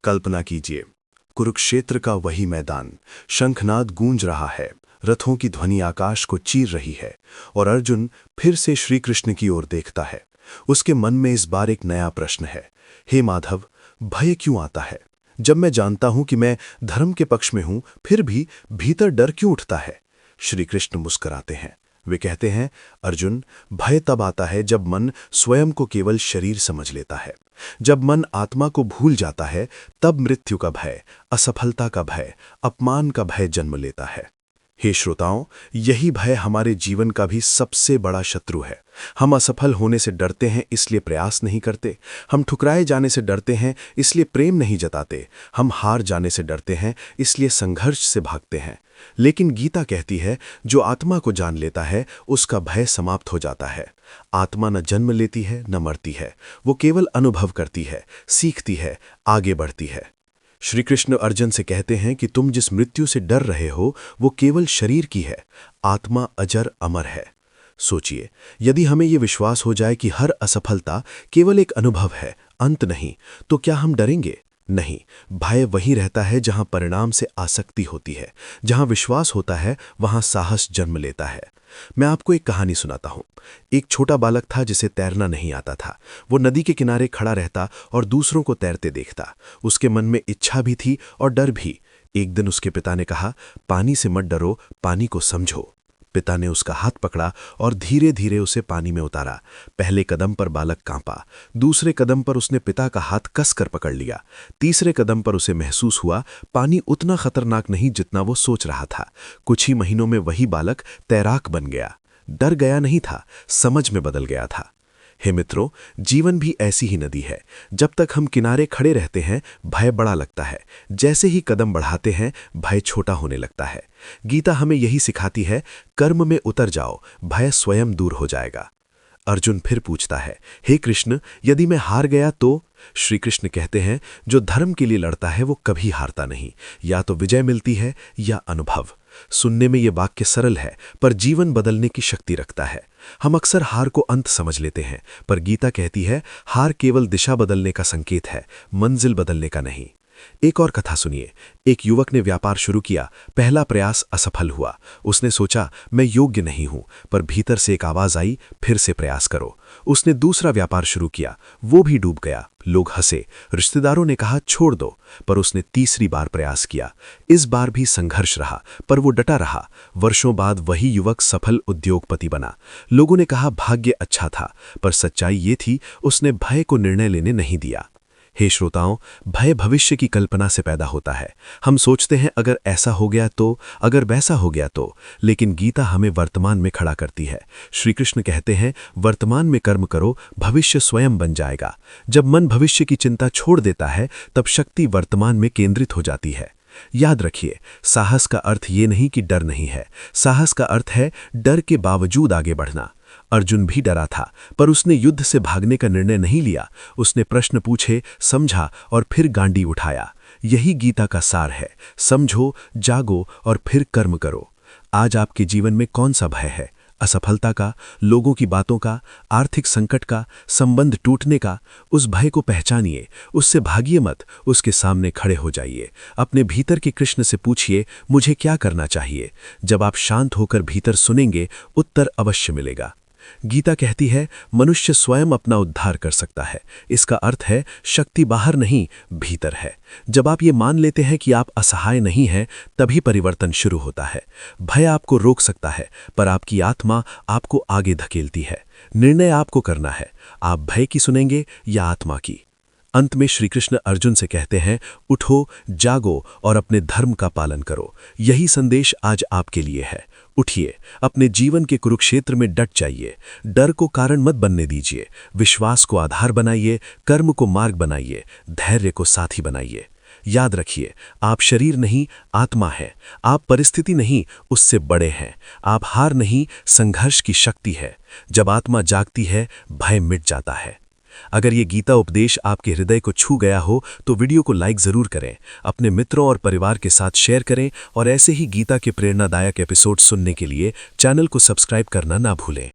कल्पना कीजिए, कुरुक्षेत्र का वही मैदान, शंखनाद गूंज रहा है, रथों की ध्वनि आकाश को चीर रही है और अर्जुन फिर से श्री कृष्ण की ओर देखता है। उसके मन में इस बार एक नया प्रश्न है। हे माधव, भय क्यों आता है? जब मैं जानता हूं कि मैं धर्म के पक्ष में हूं, फिर भी भीतर डर क्यों उठता है? श्री कृष्ण मुस्कुराते हैं। वे कहते हैं, अर्जुन, भय तब आता है जब मन स्वयं को केवल शरीर समझ लेता है। जब मन आत्मा को भूल जाता है, तब मृत्यु का भय, असफलता का भय, अपमान का भय जन्म लेता है। हे श्रोताओं, यही भय हमारे जीवन का भी सबसे बड़ा शत्रु है। हम असफल होने से डरते हैं, इसलिए प्रयास नहीं करते। हम ठुकराए जाने से डरते हैं, इसलिए प्रेम नहीं जताते। हम हार जाने से डरते हैं, इसलिए संघर्ष से भागते हैं। लेकिन गीता कहती है, जो आत्मा को जान लेता है, उसका भय समाप्त हो जाता है। आत्मा न जन्म लेती है, न मरती है। वो केवल अनुभव करती है, सीखती है, आगे बढ़ती है। श्री कृष्ण अर्जुन से कहते हैं कि तुम जिस मृत्यु से डर रहे हो, वो केवल शरीर की है। आत्मा अजर अमर है। सोचिए, यदि हमें ये विश्वास हो जाए कि हर असफलता केवल एक अनुभव है, अंत नहीं, तो क्या हम डरेंगे? नहीं। भय वहीं रहता है जहां परिणाम से आसक्ति होती है। जहां विश्वास होता है, वहां साहस जन्म लेता है। मैं आपको एक कहानी सुनाता हूं। एक छोटा बालक था जिसे तैरना नहीं आता था। वो नदी के किनारे खड़ा रहता और दूसरों को तैरते देखता। उसके मन में इच्छा भी थी और डर भी। एक दिन उसके पिता ने कहा, पानी से मत डरो, पानी को समझो। पिता ने उसका हाथ पकड़ा और धीरे धीरे उसे पानी में उतारा। पहले कदम पर बालक कांपा, दूसरे कदम पर उसने पिता का हाथ कसकर पकड़ लिया, तीसरे कदम पर उसे महसूस हुआ पानी उतना खतरनाक नहीं जितना वो सोच रहा था। कुछ ही महीनों में वही बालक तैराक बन गया। डर गया नहीं था, समझ में बदल गया था। हे मित्रों, जीवन भी ऐसी ही नदी है। जब तक हम किनारे खड़े रहते हैं, भय बड़ा लगता है। जैसे ही कदम बढ़ाते हैं, भय छोटा होने लगता है। गीता हमें यही सिखाती है, कर्म में उतर जाओ, भय स्वयं दूर हो जाएगा। अर्जुन फिर पूछता है, हे कृष्ण, यदि मैं हार गया तो? श्री कृष्ण कहते हैं, जो धर्म के लिए लड़ता है वो कभी हारता नहीं। या तो विजय मिलती है या अनुभव। सुनने में ये वाक्य सरल है, पर जीवन बदलने की शक्ति रखता है। हम अक्सर हार को अंत समझ लेते हैं, पर गीता कहती है, हार केवल दिशा बदलने का संकेत है, मंजिल बदलने का नहीं। एक और कथा सुनिए। एक युवक ने व्यापार शुरू किया। पहला प्रयास असफल हुआ। उसने सोचा, मैं योग्य नहीं हूं, पर भीतर से एक आवाज आई, फिर से प्रयास करो। उसने दूसरा व्यापार शुरू किया, वो भी डूब गया। लोग हंसे, रिश्तेदारों ने कहा छोड़ दो, पर उसने तीसरी बार प्रयास किया। इस बार भी संघर्ष रहा, पर वो डटा रहा। वर्षों बाद वही युवक सफल उद्योगपति बना। लोगों ने कहा भाग्य अच्छा था, पर सच्चाई ये थी, उसने भय को निर्णय लेने नहीं दिया। हे श्रोताओं, भय भविष्य की कल्पना से पैदा होता है। हम सोचते हैं अगर ऐसा हो गया तो, अगर वैसा हो गया तो, लेकिन गीता हमें वर्तमान में खड़ा करती है। श्री कृष्ण कहते हैं, वर्तमान में कर्म करो, भविष्य स्वयं बन जाएगा। जब मन भविष्य की चिंता छोड़ देता है, तब शक्ति वर्तमान में केंद्रित हो जाती है। याद रखिए, साहस का अर्थ ये नहीं कि डर नहीं है। साहस का अर्थ है डर के बावजूद आगे बढ़ना। अर्जुन भी डरा था, पर उसने युद्ध से भागने का निर्णय नहीं लिया। उसने प्रश्न पूछे, समझा और फिर गांडी उठाया। यही गीता का सार है। समझो, जागो और फिर कर्म करो। आज आपके जीवन में कौन सा भय है? असफलता का, लोगों की बातों का, आर्थिक संकट का, संबंध टूटने का? उस भय को पहचानिए, उससे भागिए मत, उसके सामने खड़े हो जाइए। अपने भीतर के कृष्ण से पूछिए, मुझे क्या करना चाहिए? जब आप शांत होकर भीतर सुनेंगे, उत्तर अवश्य मिलेगा। गीता कहती है, मनुष्य स्वयं अपना उद्धार कर सकता है। इसका अर्थ है, शक्ति बाहर नहीं, भीतर है। जब आप ये मान लेते हैं कि आप असहाय नहीं हैं, तभी परिवर्तन शुरू होता है। भय आपको रोक सकता है, पर आपकी आत्मा आपको आगे धकेलती है। निर्णय आपको करना है, आप भय की सुनेंगे या आत्मा की। अंत में श्री कृष्ण अर्जुन से कहते हैं, उठो, जागो और अपने धर्म का पालन करो। यही संदेश आज आपके लिए है। उठिए, अपने जीवन के कुरुक्षेत्र में डट जाइए। डर को कारण मत बनने दीजिए। विश्वास को आधार बनाइए, कर्म को मार्ग बनाइए, धैर्य को साथी बनाइए। याद रखिए, आप शरीर नहीं, आत्मा है। आप परिस्थिति नहीं, उससे बड़े हैं। आप हार नहीं, संघर्ष की शक्ति है। जब आत्मा जागती है, भय मिट जाता है। अगर ये गीता उपदेश आपके हृदय को छू गया हो तो वीडियो को लाइक ज़रूर करें, अपने मित्रों और परिवार के साथ शेयर करें और ऐसे ही गीता के प्रेरणादायक एपिसोड सुनने के लिए चैनल को सब्सक्राइब करना ना भूलें।